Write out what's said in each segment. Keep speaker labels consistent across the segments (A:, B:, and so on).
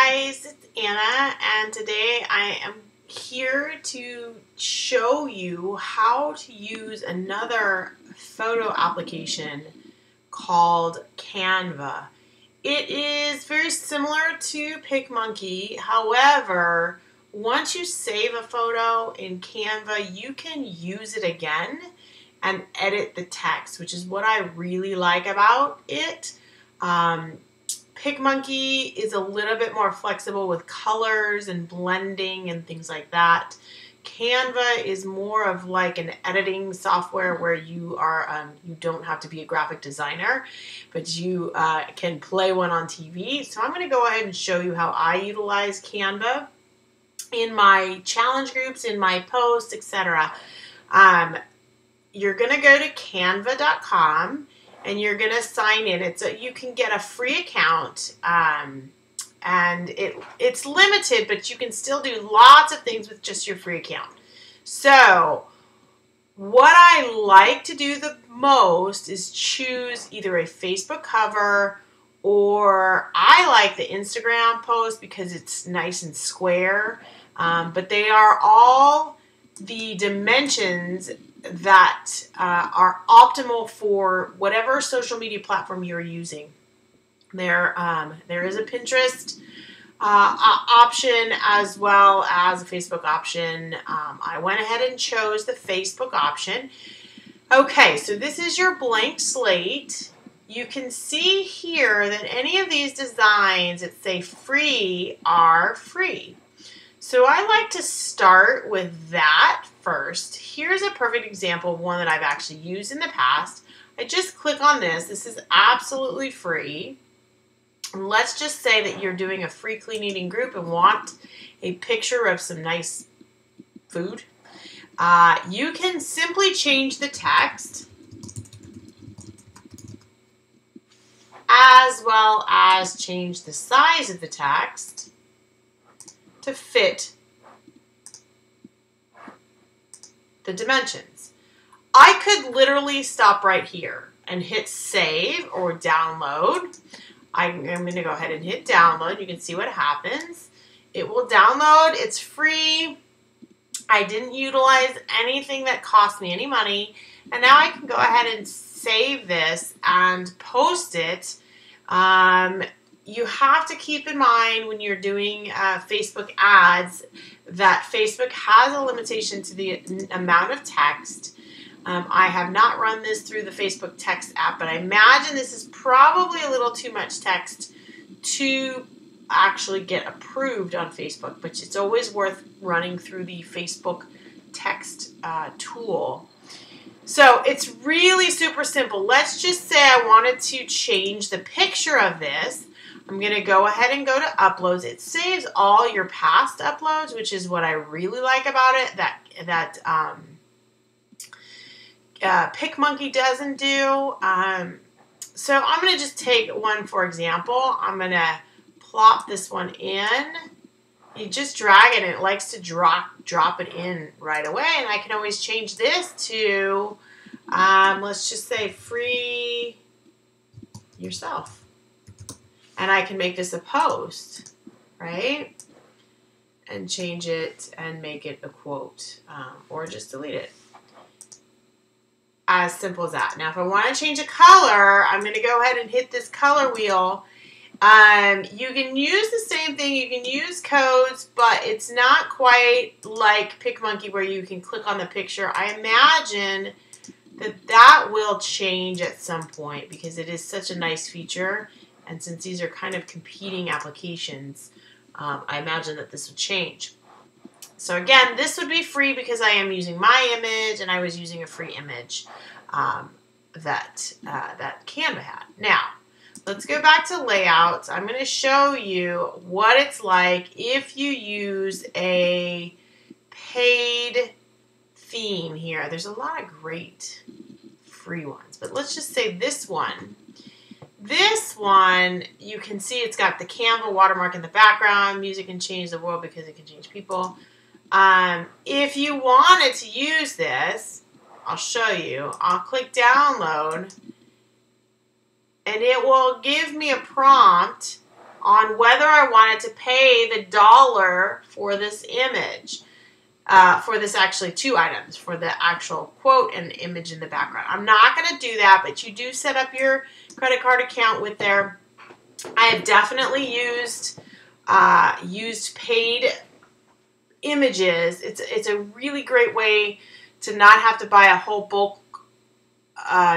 A: guys, it's Anna, and today I am here to show you how to use another photo application called Canva. It is very similar to PicMonkey. However, once you save a photo in Canva, you can use it again and edit the text, which is what I really like about it. PicMonkey is a little bit more flexible with colors and blending and things like that. Canva is more of like an editing software where you are you don't have to be a graphic designer, but you can play one on TV. So I'm going to go ahead and show you how I utilize Canva in my challenge groups, in my posts, etc. You're going to go to canva.com. And you're going to sign in. You can get a free account, and it's limited, but you can still do lots of things with just your free account. So what I like to do the most is choose either a Facebook cover, or I like the Instagram post because it's nice and square, but they are all the dimensions that are optimal for whatever social media platform you're using. There is a Pinterest option as well as a Facebook option. I went ahead and chose the Facebook option. Okay, so this is your blank slate. You can see here that any of these designs that say free are free. So I like to start with that first. Here's a perfect example of one that I've actually used in the past. I just click on this. This is absolutely free. And let's just say that you're doing a free clean eating group and want a picture of some nice food. You can simply change the text as well as change the size of the text to fit the dimensions. I could literally stop right here and hit save or download. I'm going to go ahead and hit download. You can see what happens. It will download. It's free. I didn't utilize anything that cost me any money. And now I can go ahead and save this and post it. You have to keep in mind when you're doing Facebook ads that Facebook has a limitation to the amount of text. I have not run this through the Facebook text app, but I imagine this is probably a little too much text to actually get approved on Facebook, but it's always worth running through the Facebook text tool. So it's really super simple. Let's just say I wanted to change the picture of this. I'm going to go ahead and go to uploads. It saves all your past uploads, which is what I really like about it, that PicMonkey doesn't do. So I'm going to just take one for example. I'm going to plop this one in. You just drag it and it likes to drop it in right away. And I can always change this to, let's just say free yourself. And I can make this a post, right? And change it and make it a quote, or just delete it. As simple as that. Now, if I want to change a color, I'm going to go ahead and hit this color wheel. You can use the same thing. You can use codes, but it's not quite like PicMonkey where you can click on the picture. I imagine that will change at some point because it is such a nice feature. And since these are kind of competing applications, I imagine that this would change. So again, this would be free because I am using my image and I was using a free image that Canva had. Now, let's go back to layouts. I'm going to show you what it's like if you use a paid theme here. There's a lot of great free ones, but let's just say this one. This one, you can see it's got the Canva watermark in the background. Music can change the world because it can change people. If you wanted to use this, I'll show you. I'll click download and it will give me a prompt on whether I wanted to pay the dollar for this image. For this actually 2 items, for the actual quote and the image in the background. I'm not going to do that, but you do set up your credit card account with there. I have definitely used paid images. It's a really great way to not have to buy a whole bulk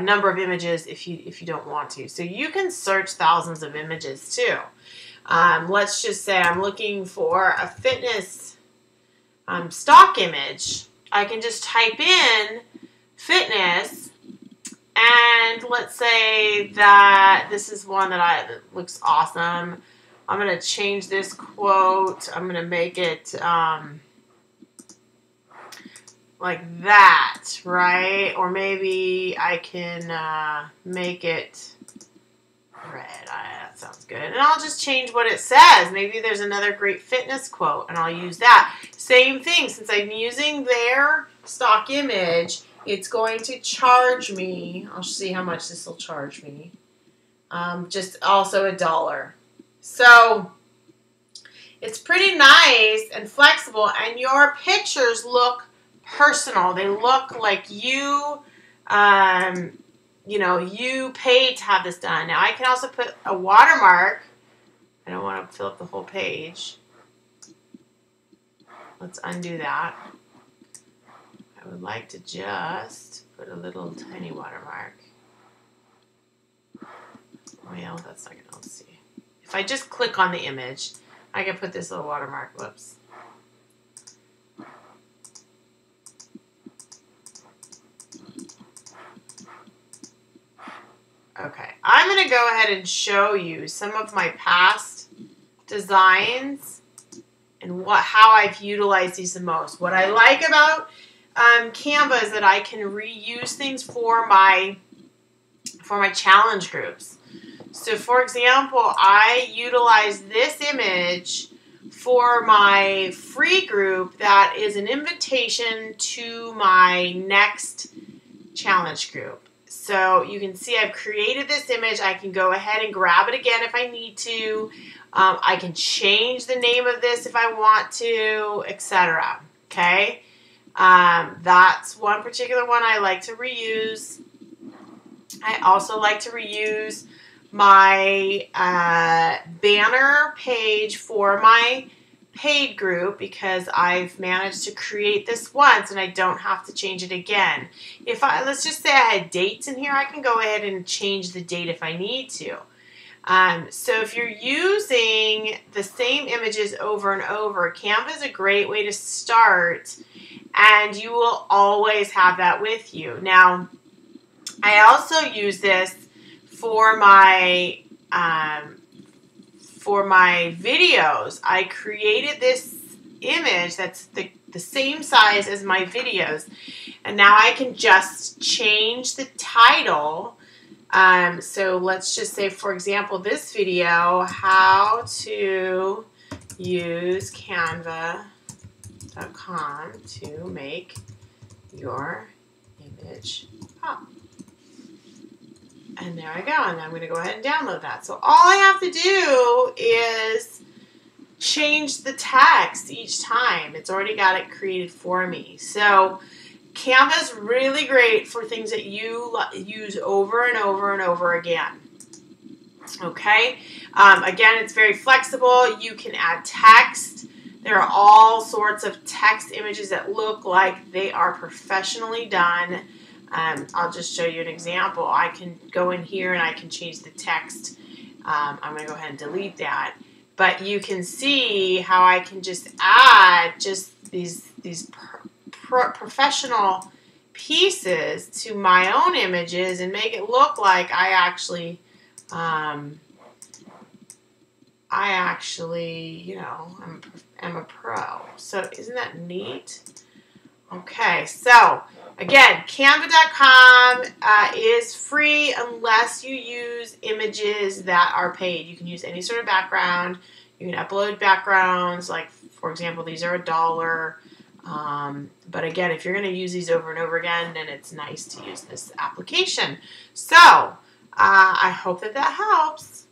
A: number of images if you don't want to. So you can search thousands of images too. Let's just say I'm looking for a fitness stock image. I can just type in fitness, and let's say that this is one that looks awesome. I'm going to change this quote. I'm going to make it like that, right? Or maybe I can make it red. That sounds good. And I'll just change what it says. Maybe there's another great fitness quote, and I'll use that. Same thing. Since I'm using their stock image, it's going to charge me. I'll see how much this will charge me. Just also $1. So it's pretty nice and flexible, and your pictures look personal. They look like you you paid to have this done. Now I can also put a watermark. I don't want to fill up the whole page. Let's undo that. I would like to just put a little tiny watermark. Well, that's not going to, let's see. If I just click on the image, I can put this little watermark. Whoops. Okay, I'm going to go ahead and show you some of my past designs and how I've utilized these the most. What I like about Canva is that I can reuse things for my challenge groups. So, for example, I utilize this image for my free group that is an invitation to my next challenge group. So you can see I've created this image. I can go ahead and grab it again if I need to. I can change the name of this if I want to, etc. Okay, that's one particular one I like to reuse. I also like to reuse my banner page for my paid group because I've managed to create this once and I don't have to change it again. Let's just say I had dates in here, I can go ahead and change the date if I need to. So if you're using the same images over and over, Canva is a great way to start, and you will always have that with you. Now, I also use this for my videos. I created this image that's the same size as my videos, and now I can just change the title. So let's just say, for example, this video, how to use canva.com to make your image pop. And there I go, and I'm going to go ahead and download that. So all I have to do is change the text each time. It's already got it created for me. So Canva is really great for things that you use over and over and over again. Okay? Again, it's very flexible. You can add text. There are all sorts of text images that look like they are professionally done. I'll just show you an example. I can go in here and I can change the text. I'm going to go ahead and delete that. But you can see how I can just add just these professional pieces to my own images and make it look like I actually, I'm a pro. So isn't that neat? Okay, so again, Canva.com is free unless you use images that are paid. You can use any sort of background. You can upload backgrounds, like, for example, these are $1. But again, if you're going to use these over and over again, then it's nice to use this application. So I hope that helps.